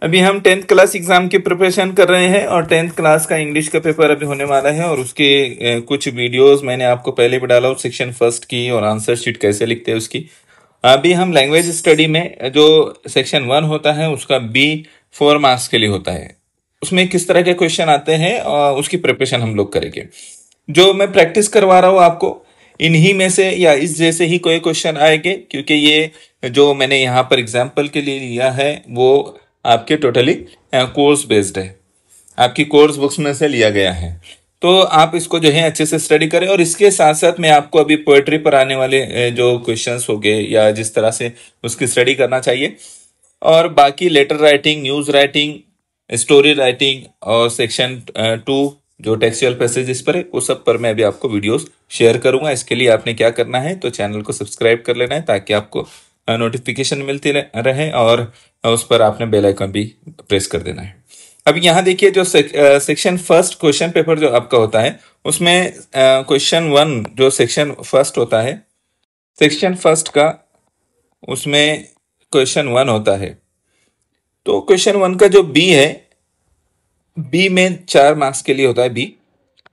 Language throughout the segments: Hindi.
अभी हम 10th क्लास एग्जाम की प्रिपरेशन कर रहे हैं और 10th क्लास का इंग्लिश का पेपर अभी होने वाला है और उसके कुछ वीडियोस मैंने आपको पहले भी डाला हूँ, सेक्शन फर्स्ट की और आंसर शीट कैसे लिखते हैं उसकी। अभी हम लैंग्वेज स्टडी में जो सेक्शन 1 होता है उसका बी 4 मार्क्स के लिए होता है, उसमें किस तरह के क्वेश्चन आते हैं और उसकी प्रिपरेशन हम लोग करेंगे। जो मैं प्रैक्टिस करवा रहा हूँ आपको, इन्हीं में से या इस जैसे ही कोई क्वेश्चन आएंगे, क्योंकि ये जो मैंने यहाँ पर एग्जाम्पल के लिए लिया है वो आपके टोटली कोर्स बेस्ड है, आपकी कोर्स बुक्स में से लिया गया है। तो आप इसको जो है अच्छे से स्टडी करें और इसके साथ साथ मैं आपको अभी पोएट्री पर आने वाले जो क्वेश्चंस हो गए या जिस तरह से उसकी स्टडी करना चाहिए, और बाकी letter writing, news writing, story writing और सेक्शन 2 जो टेक्सचुअल पैसेजेस पर है वो सब पर मैं अभी आपको वीडियोस शेयर करूंगा। इसके लिए आपने क्या करना है, तो चैनल को सब्सक्राइब कर लेना है ताकि आपको नोटिफिकेशन मिलती रहे और उस पर आपने बेल आइकन भी प्रेस कर देना है। अब यहाँ देखिए जो सेक्शन फर्स्ट क्वेश्चन पेपर जो आपका होता है उसमें क्वेश्चन 1 जो सेक्शन फर्स्ट होता है, सेक्शन फर्स्ट का उसमें क्वेश्चन 1 होता है। तो क्वेश्चन 1 का जो बी है, बी में 4 मार्क्स के लिए होता है। बी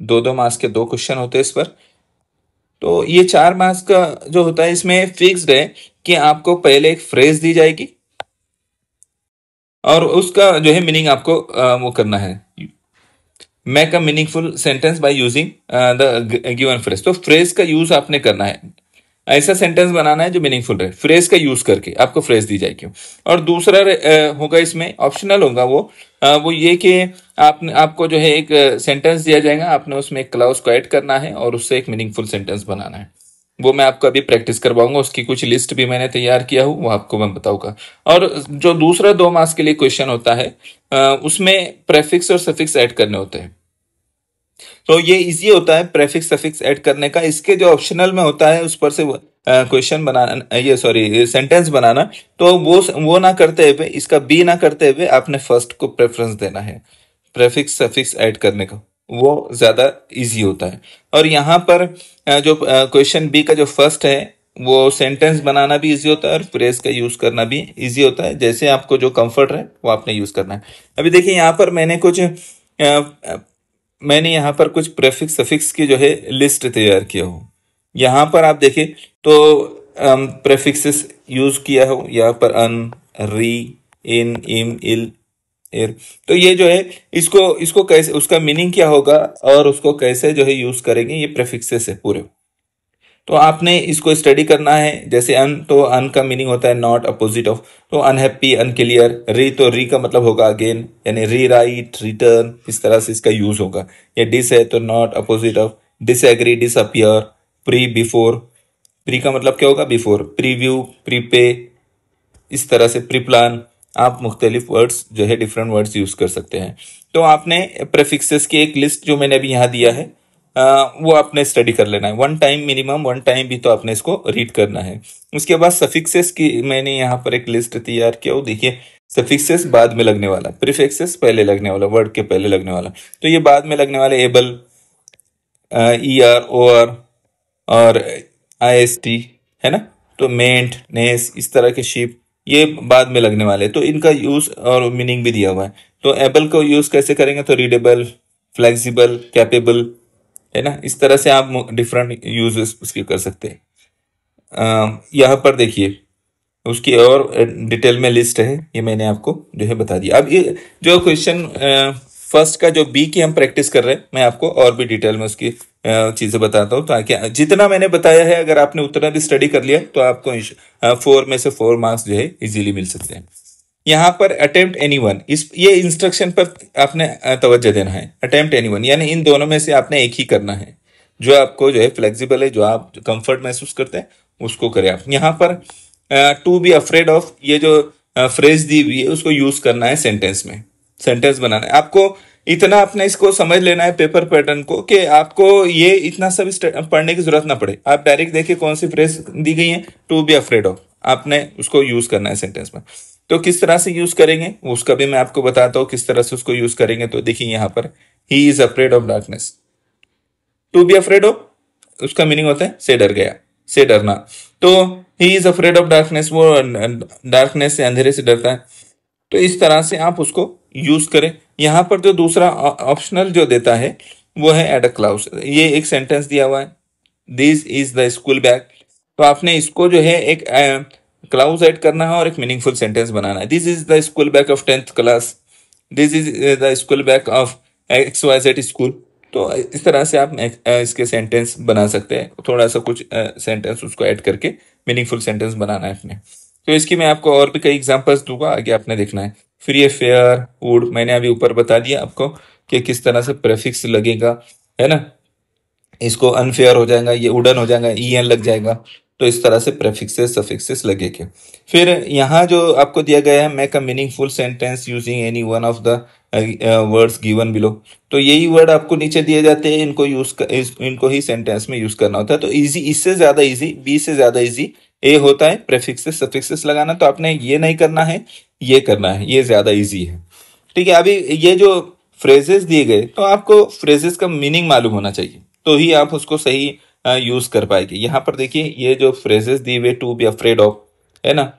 2-2 मार्क्स के 2 क्वेश्चन होते हैं इस पर। तो ये 4 मार्क्स का जो होता है इसमें फिक्स्ड है कि आपको पहले एक फ्रेज दी जाएगी और उसका जो है मीनिंग आपको वो करना है, make a meaningful sentence by using the given phrase. तो फ्रेज का यूज आपने करना है, ऐसा सेंटेंस बनाना है जो मीनिंगफुल रहे, फ्रेज का यूज करके आपको फ्रेज दी जाएगी। और दूसरा होगा इसमें ऑप्शनल होगा वो ये कि आपको जो है एक सेंटेंस दिया जाएगा, आपने उसमें एक क्लाउज को ऐड करना है और उससे एक मीनिंगफुल सेंटेंस बनाना है। वो मैं आपको अभी प्रैक्टिस करवाऊंगा, उसकी कुछ लिस्ट भी मैंने तैयार किया हूँ, वो आपको मैं बताऊंगा। और जो दूसरा 2 मार्क्स के लिए क्वेश्चन होता है उसमें प्रेफिक्स और सफिक्स ऐड करने होते हैं। तो ये इजी होता है प्रेफिक्स सफिक्स ऐड करने का। इसके जो ऑप्शनल में होता है उस पर से क्वेश्चन बनाना, ये सॉरी सेंटेंस बनाना, तो वो ना करते हुए, इसका बी ना करते हुए आपने फर्स्ट को प्रेफरेंस देना है, प्रेफिक्स सफिक्स ऐड करने का, वो ज्यादा इजी होता है। और यहाँ पर जो क्वेश्चन बी का जो फर्स्ट है वो सेंटेंस बनाना भी इजी होता है और फ्रेज का यूज करना भी इजी होता है, जैसे आपको जो कंफर्ट है वो आपने यूज करना है। अभी देखिए यहाँ पर मैंने यहाँ पर कुछ प्रेफिक्स सफिक्स की जो है लिस्ट तैयार किया हूँ। यहाँ पर आप देखें तो प्रेफिक्सेस यूज किया हो, यहाँ पर अन, री, इन, इम, इल, एर। तो ये जो है इसको कैसे, उसका मीनिंग क्या होगा और उसको कैसे जो है यूज करेंगे, ये प्रेफिक्सेस है पूरे। तो आपने इसको स्टडी करना है। जैसे अन, तो अन का मीनिंग होता है नॉट, अपोजिट ऑफ। तो अनहैप्पी, अनक्लियर। री, तो री का मतलब होगा अगेन, यानी री राइट, रिटर्न, इस तरह से इसका यूज होगा। ये डिस है तो not, opposite of. Disagree, disappear. Pre, before. Pre का मतलब क्या होगा, बिफोर। प्रीव्यू, प्रीपे, इस तरह से प्री प्लान। आप मुख्तलिफ वर्ड्स जो है डिफरेंट वर्ड्स यूज कर सकते हैं। तो आपने प्रेफिक्सेस की एक लिस्ट जो मैंने अभी यहाँ दिया है वो आपने स्टडी कर लेना है। 1 टाइम मिनिमम, 1 टाइम भी तो आपने इसको रीड करना है। उसके बाद सफिक्सेस की मैंने यहाँ पर एक लिस्ट तैयार किया। देखिए सफिक्सेस बाद में लगने वाला, प्रीफिक्सेस पहले लगने वाला, वर्ड के पहले लगने वाला। तो ये बाद में लगने वाले able, E R, O R और आई एस टी है ना। तो मेंट, नेस, इस तरह के शिप, ये बाद में लगने वाले। तो इनका यूज और मीनिंग भी दिया हुआ है। तो एबल को यूज कैसे करेंगे, तो रीडेबल, फ्लेक्सिबल, कैपेबल, है ना। इस तरह से आप डिफरेंट यूजेस उसके कर सकते हैं। यहाँ पर देखिए उसकी और डिटेल में लिस्ट है, ये मैंने आपको जो है बता दिया। अब ये जो क्वेश्चन फर्स्ट का जो बी की हम प्रैक्टिस कर रहे हैं, मैं आपको और भी डिटेल में उसकी चीजें बताता हूँ, ताकि जितना मैंने बताया है अगर आपने उतना भी स्टडी कर लिया तो आपको 4 में से 4 मार्क्स जो है इजीली मिल सकते हैं। यहाँ पर अटेम्प्ट एनीवन, ये इंस्ट्रक्शन पर आपने तवज्जो देना है। अटेम्प्ट एनीवन यानी इन दोनों में से आपने एक ही करना है, जो आपको जो है फ्लेक्सिबल है, जो आप कंफर्ट महसूस करते हैं उसको करें आप। यहाँ पर टू बी अफ्रेड ऑफ, ये जो फ्रेज दी हुई है उसको यूज करना है सेंटेंस में, सेंटेंस बनाना है आपको। इतना आपने इसको समझ लेना है पेपर पैटर्न को कि आपको ये इतना सब पढ़ने की जरूरत ना पड़े। आप डायरेक्ट देखिए कौन सी फ्रेज दी गई है, टू बी अफ्रेड ऑफ, आपने उसको यूज करना है सेंटेंस में। तो किस तरह से यूज करेंगे उसका भी मैं आपको बताता हूँ, किस तरह से उसको यूज करेंगे। तो देखिए यहाँ पर he is afraid of darkness. To be afraid of उसका मीनिंग होता है से डर गया, से डरना। तो he is afraid of darkness, वो डार्कनेस से, अंधेरे से डरता है। तो इस तरह से आप उसको यूज करें। यहाँ पर जो दूसरा ऑप्शनल जो देता है वो है एड अ क्लाउज। ये एक सेंटेंस दिया हुआ है, this is the school bag. तो आपने इसको जो है एक क्लाउज ऐड करना है और एक मीनिंगफुल सेंटेंस बनाना है। This is the school bag of 10th class, this is the school bag of XYZ school. तो इस तरह से आप इसके सेंटेंस बना सकते हैं। थोड़ा सा कुछ सेंटेंस उसको ऐड करके मीनिंगफुल सेंटेंस बनाना है अपने। तो इसकी मैं आपको और भी कई एग्जांपल्स दूंगा, आगे आपने देखना है। फिर ये फेयर, वुड, मैंने अभी ऊपर बता दिया आपको कि किस तरह से प्रेफिक्स लगेगा, है ना। इसको अनफेयर हो जाएगा, ये वुडन हो जाएगा, EN लग जाएगा। तो इस तरह से प्रेफिक्सेस सफिक्सेस लगेंगे। फिर यहाँ जो आपको दिया गया है, make a meaningful sentence using any one of the words given below. तो यही वर्ड आपको नीचे दिए जाते हैं, इनको ही सेंटेंस में यूज करना होता है। तो इजी, इससे ज्यादा इजी, बी से ज्यादा इजी ए होता है प्रेफिक्सेस सफिक्सेस लगाना। तो आपने ये नहीं करना है, ये करना है, ये ज्यादा इजी है। ठीक है। अभी ये जो फ्रेजेस दिए गए, तो आपको फ्रेजेस का मीनिंग मालूम होना चाहिए, तो ही आप उसको सही यूज कर पाएंगे। यहाँ पर देखिए, ये जो फ्रेजेस दिए हुए, टू बी अफ्रेड ऑफ, है ना।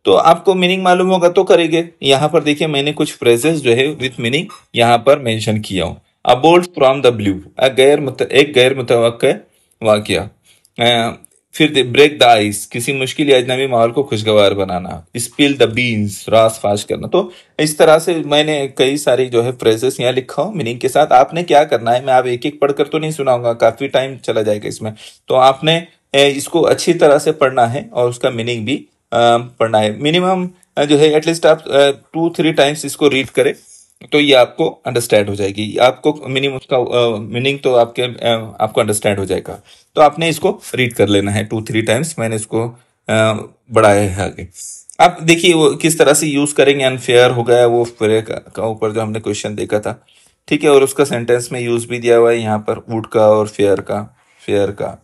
तो आपको मीनिंग मालूम होगा तो करेंगे। यहाँ पर देखिए, मैंने कुछ फ्रेजेस जो है विथ मीनिंग यहाँ पर मेंशन किया हूँ। अबोल्ड फ्रॉम द ब्लू, एक गैर मुतवक्का वाकया। फिर ब्रेक द आइस, किसी मुश्किल या अजनबी माहौल को खुशगवार बनाना। स्पिल द बीन्स, रास फाश करना। तो इस तरह से मैंने कई सारी जो है फ्रेजेस यहाँ लिखा हूँ मीनिंग के साथ। आपने क्या करना है, मैं आप एक एक पढ़कर तो नहीं सुनाऊंगा, काफी टाइम चला जाएगा इसमें। तो आपने इसको अच्छी तरह से पढ़ना है और उसका मीनिंग भी पढ़ना है। मिनिमम जो है एटलीस्ट आप 2-3 टाइम्स इसको रीड करें, तो ये आपको अंडरस्टैंड हो जाएगी। आपको मिनिमम उसका मीनिंग तो आपको अंडरस्टैंड हो जाएगा। तो आपने इसको रीड कर लेना है 2-3 टाइम्स। मैंने इसको बढ़ाया है आगे। आप देखिए वो किस तरह से यूज करेंगे। अनफेयर हो गया, वो फेयर का ऊपर जो हमने क्वेश्चन देखा था, ठीक है। और उसका सेंटेंस में यूज भी दिया हुआ है यहाँ पर, वुड का और फेयर का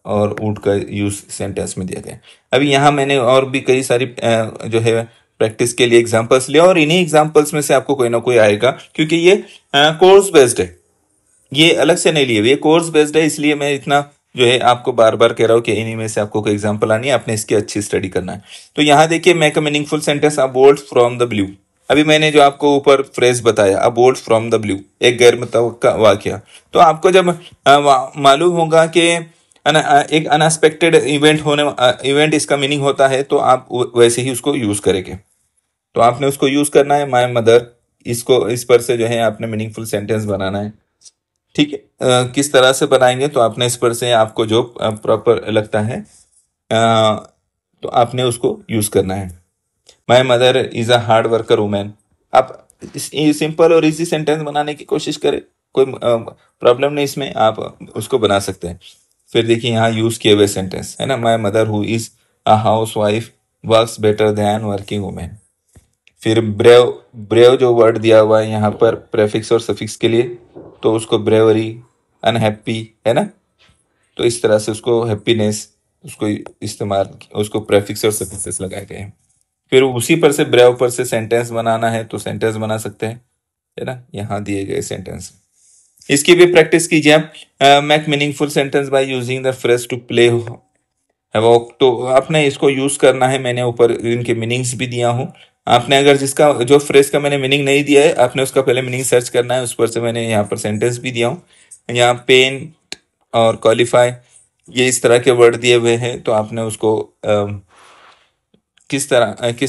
और वुड का यूज सेंटेंस में दिया गया है। अभी यहाँ मैंने और भी कई सारी जो है प्रैक्टिस के लिए एग्जांपल्स लिया, और इन्हीं एग्जांपल्स में से आपको कोई ना कोई आएगा, क्योंकि ये कोर्स बेस्ड है, ये अलग से नहीं लिए, ये कोर्स बेस्ड है। इसलिए मैं इतना जो है आपको बार बार कह रहा हूँ कि इन्हीं में से आपको कोई एग्जांपल आनी है, आपने इसकी अच्छी स्टडी करना है। तो यहाँ देखिए, make a meaningful sentence, a bolt from the blue. अभी मैंने जो आपको ऊपर फ्रेज बताया, अ बोल्ट फ्रॉम द ब्लू, एक गैर मुतवक्का वाकया। तो आपको जब मालूम होगा कि एक अनएक्सपेक्टेड इवेंट इसका मीनिंग होता है, तो आप वैसे ही उसको यूज करेंगे। तो आपने उसको यूज करना है, माय मदर। इसको इस पर से जो है आपने मीनिंगफुल सेंटेंस बनाना है। ठीक है। किस तरह से बनाएंगे, तो आपने इस पर से आपको जो प्रॉपर लगता है तो आपने उसको यूज करना है। My mother is a hard worker women. आप सिंपल और इजी सेंटेंस बनाने की कोशिश करें, कोई प्रॉब्लम नहीं इसमें, आप उसको बना सकते हैं। फिर देखिए, यहाँ यूज किए हुए सेंटेंस है ना, my mother who is a house wife works better than working women. फिर ब्रेव, ब्रेव जो वर्ड दिया हुआ है यहाँ पर प्रेफिक्स और सफिक्स के लिए, तो उसको ब्रेवरी, अनहैप्पी, है ना। तो इस तरह से उसको हैप्पीनेस, उसको इस्तेमाल, उसको प्रेफिक्स और सफिक्सेस लगाए गए हैं। फिर उसी पर से ब्रेव पर से सेंटेंस बनाना है, तो सेंटेंस बना सकते हैं, है ना, यहाँ दिए गए सेंटेंस। इसकी भी प्रैक्टिस कीजिए आप। Make meaningful sentence by using the phrase to play havoc. तो आपने इसको यूज करना है, मैंने ऊपर इनके मीनिंग्स भी दिया हूँ। आपने अगर जिसका जो फ्रेज का मैंने मीनिंग नहीं दिया है, आपने उसका पहले मीनिंग सर्च करना है, उस पर से मैंने यहाँ पर सेंटेंस भी दिया हूँ। यहाँ पेंट और क्वालिफाई, ये इस तरह के वर्ड दिए हुए हैं, तो आपने उसको किस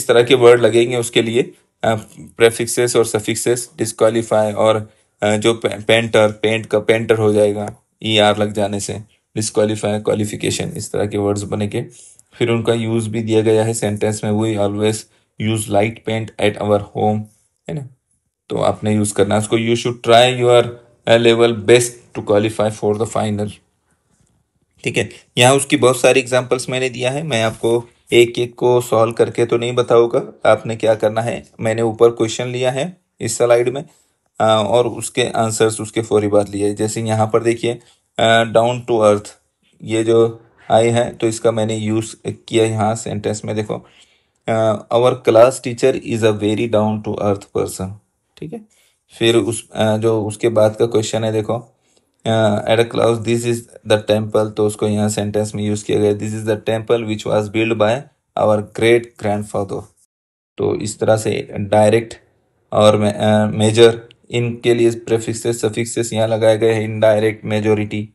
तरह के वर्ड लगेंगे उसके लिए प्रेफिक्सेस और सफिक्सेस। डिस्क्वालीफाई और जो पेंट का पेंटर हो जाएगा, ER लग जाने से। डिस्क्वालीफाई, क्वालिफिकेशन, इस तरह के वर्ड्स बनेंगे। फिर उनका यूज भी दिया गया है सेंटेंस में, we always use light paint at our home, है ना। तो आपने यूज करना है उसको। You should try your level best to qualify for the final. ठीक है। यहाँ उसकी बहुत सारी एग्जांपल्स मैंने दिया है, मैं आपको एक एक को सॉल्व करके तो नहीं बताऊंगा। आपने क्या करना है, मैंने ऊपर क्वेश्चन लिया है इस स्लाइड में, और उसके आंसर्स उसके फौरी बाद लिए। जैसे यहाँ पर देखिए, डाउन टू अर्थ, ये जो आई है, तो इसका मैंने यूज किया यहाँ सेंटेंस में। देखो, our class teacher is a very down to earth person. ठीक है। फिर जो उसके बाद का क्वेश्चन है, देखो, at a close, this is the temple. तो उसको यहाँ सेंटेंस में यूज किया गया, this is the temple which was build by our great grand father. तो इस तरह से डायरेक्ट और मेजर, इनके लिए प्रेफिक्सेस सफिक्सेस यहाँ लगाए गए हैं, इनडायरेक्ट, मेजोरिटी,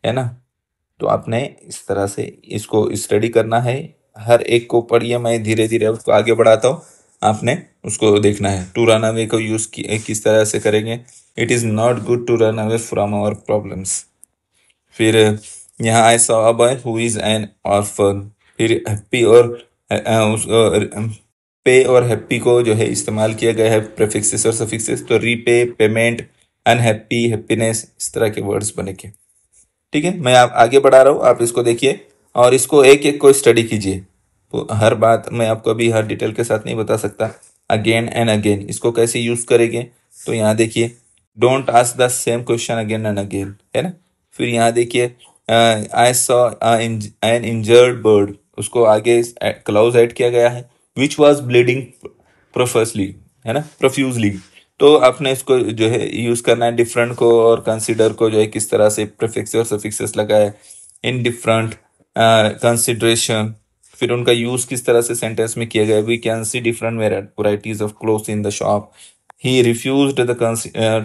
है ना। तो आपने इस तरह से इसको स्टडी करना है, हर एक को पढ़िए, मैं धीरे धीरे उसको आगे बढ़ाता हूँ, आपने उसको देखना है। टू रन अवे को यूज किस तरह से करेंगे, it is not good to run away from our problems. फिर यहाँ I saw a boy who is an orphan. फिर हैप्पी और पे और हैप्पी को जो है इस्तेमाल किया गया है प्रेफिक्सेस और सफिक्सेस, तो रीपे, पेमेंट, अनहैप्पी, हैप्पीनेस, इस तरह के वर्ड्स बने के। ठीक है, मैं आप आगे बढ़ा रहा हूँ, आप इसको देखिए और इसको एक एक को स्टडी कीजिए। तो हर बात मैं आपको अभी हर डिटेल के साथ नहीं बता सकता। अगेन एंड अगेन इसको कैसे यूज करेंगे, तो यहाँ देखिए, don't ask the same question again and again, है ना। फिर यहाँ देखिए, I saw an injured bird, उसको आगे क्लाउज ऐड किया गया है, विच वॉज ब्लीडिंग प्रोफसली, है ना, प्रोफ्यूजली। तो आपने इसको जो है यूज करना है डिफरेंट को और कंसिडर को जो है किस तरह से प्रीफिक्स और सफिक्सेस लगाए, इन डिफरेंट कंसिडरेशन। फिर उनका यूज किस तरह से सेंटेंस में किया गया, we can see different varieties of clothes in the shop, he refused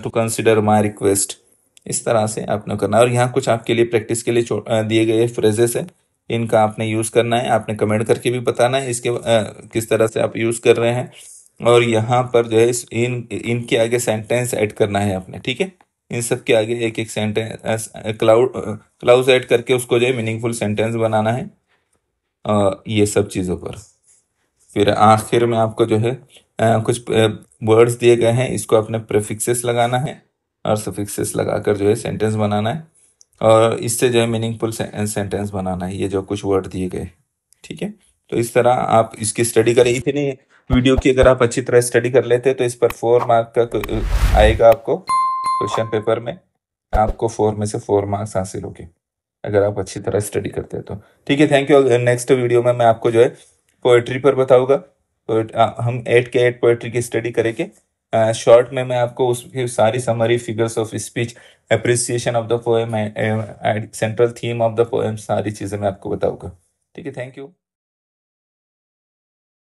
to consider my request. इस तरह से आपने करना है। और यहाँ कुछ आपके लिए प्रैक्टिस के लिए दिए गए फ्रेजेस है, इनका आपने यूज करना है, आपने कमेंट करके भी बताना है इसके किस तरह से आप यूज कर रहे हैं। और यहाँ पर जो है इनके आगे सेंटेंस ऐड करना है आपने, ठीक है। इन सब के आगे एक एक सेंटेंस क्लाउज ऐड करके उसको जो है मीनिंगफुल सेंटेंस बनाना है, ये सब चीज़ों पर। फिर आखिर में आपको जो है कुछ वर्ड्स दिए गए हैं, इसको अपने प्रीफिक्सेस लगाना है और सफिक्सेस लगाकर जो है सेंटेंस बनाना है, और इससे जो है मीनिंगफुल सेंटेंस बनाना है, ये जो कुछ वर्ड दिए गए, ठीक है। तो इस तरह आप इसकी स्टडी करें। इतनी वीडियो की अगर आप अच्छी तरह स्टडी कर लेते तो इस पर 4 मार्क का आएगा आपको क्वेश्चन पेपर में, आपको 4 में से 4 मार्क्स हासिल होंगे अगर आप अच्छी तरह स्टडी करते हैं तो। ठीक है, थैंक यू। नेक्स्ट वीडियो में मैं आपको जो है पोएट्री पर बताऊंगा। हम 8 के 8 पोएट्री की स्टडी करेंगे। शॉर्ट में मैं आपको उसकी सारी summary, figures of speech, appreciation of the poem, central theme of the poem, सारी चीज़ें मैं आपको बताऊंगा। ठीक है, थैंक यू।